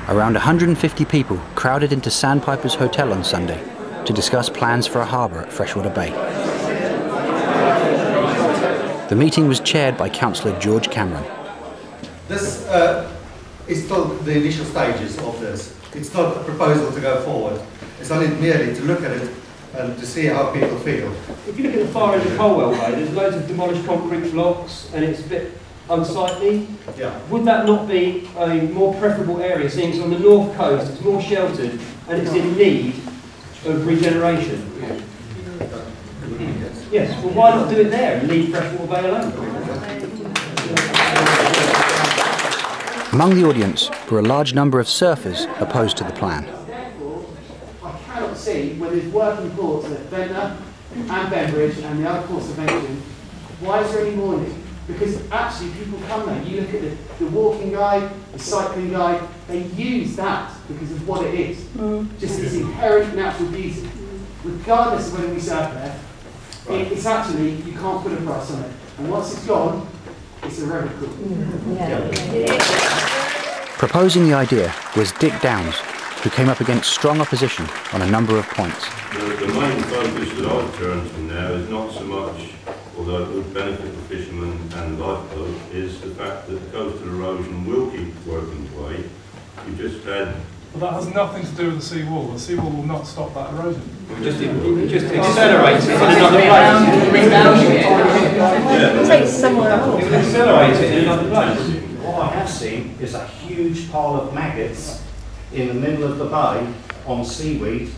Around 150 people crowded into Sandpiper's Hotel on Sunday to discuss plans for a harbour at Freshwater Bay. The meeting was chaired by Councillor George Cameron. This is still the initial stages of this. It's not a proposal to go forward. It's only merely to look at it and to see how people feel. If you look at the far end of Colwell Bay, there's loads of demolished concrete blocks and it's a bit unsightly. Yeah. Would that not be a more preferable area, seeing it's on the north coast, it's more sheltered and it's in need of regeneration? Yes, well why not do it there and leave Freshwater Bay alone? Among the audience were a large number of surfers opposed to the plan. I cannot see where there's working ports at Ventnor and Benbridge and the other ports of mention, why is there any warning? Because actually people come there, you look at the walking guide, the cycling guide, they use that because of what it is. Just its inherent natural beauty. Regardless of whether we surf there, it's actually, you can't put a price on it. And once it's gone, it's irrevocable. Proposing the idea was Dick Downs, who came up against strong opposition on a number of points. The main focus that I've turned to now is not so much, although it would benefit the fishermen and lifeboat, is the fact that coastal erosion will keep working its way. You just had... Well, that has nothing to do with the seawall. The seawall will not stop that erosion. It just accelerates it in another place. Take somewhere else. It accelerates it in another place. What I have seen is a huge pile of maggots in the middle of the bay on seaweed,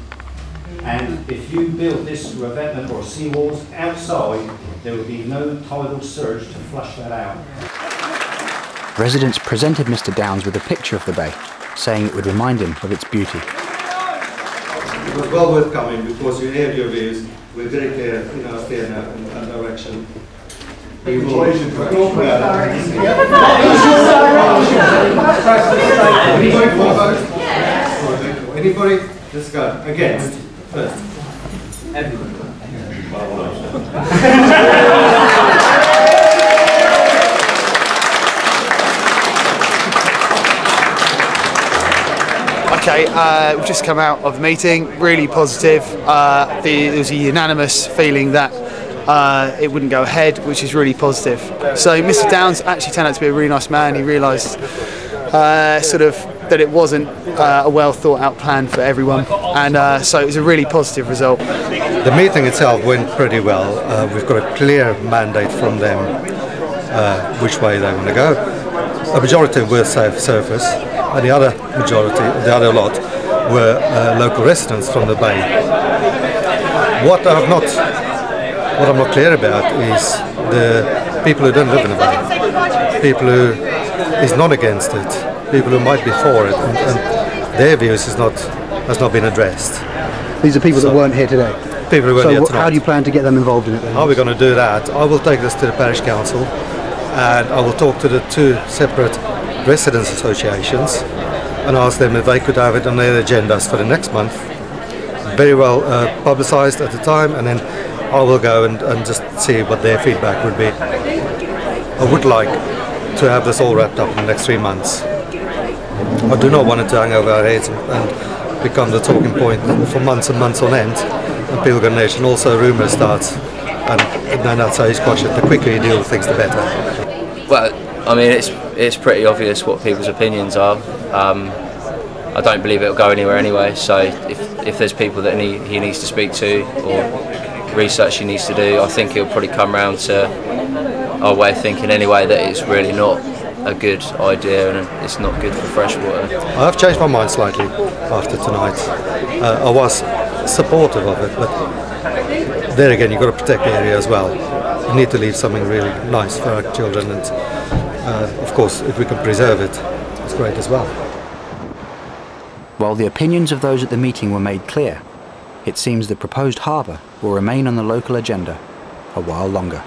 and if you build this revetment or seawalls outside, there will be no tidal surge to flush that out. Residents presented Mr. Downs with a picture of the bay, saying it would remind him of its beauty. It was well worth coming because you heard your views. We're very clear in our steer and direction. Anybody? Let's go. Against first. Everyone. Okay, we've just come out of the meeting, really positive. There was a unanimous feeling that it wouldn't go ahead, which is really positive. So Mr. Downs actually turned out to be a really nice man. He realised sort of that it wasn't a well thought out plan for everyone, and so it was a really positive result. The meeting itself went pretty well. We've got a clear mandate from them which way they want to go. A majority were surfers, and the other majority, the other lot, were local residents from the bay. What I'm not clear about is the people who don't live in the bay, people who is not against it, people who might be for it, and their views has not been addressed. These are people that weren't here today? People who weren't here tonight. How do you plan to get them involved in it then? How are we going to do that? I will take this to the parish council, and I will talk to the two separate residents' associations and ask them if they could have it on their agendas for the next month. Very well publicised at the time, and then I will go and just see what their feedback would be. I would like to have this all wrapped up in the next 3 months. I do not want it to hang over our heads and become the talking point for months and months on end, and people get nation. Also rumour starts, and then that's how you squash it. The quicker you deal with things, the better. Well, I mean, it's pretty obvious what people's opinions are. I don't believe it'll go anywhere anyway, so if there's people that he needs to speak to or research he needs to do, I think he'll probably come round to our way of thinking anyway, that it's really not a good idea and it's not good for freshwater. I have changed my mind slightly after tonight. I was supportive of it, but there again you've got to protect the area as well. You need to leave something really nice for our children, and of course if we can preserve it, it's great as well. While the opinions of those at the meeting were made clear, it seems the proposed harbour will remain on the local agenda a while longer.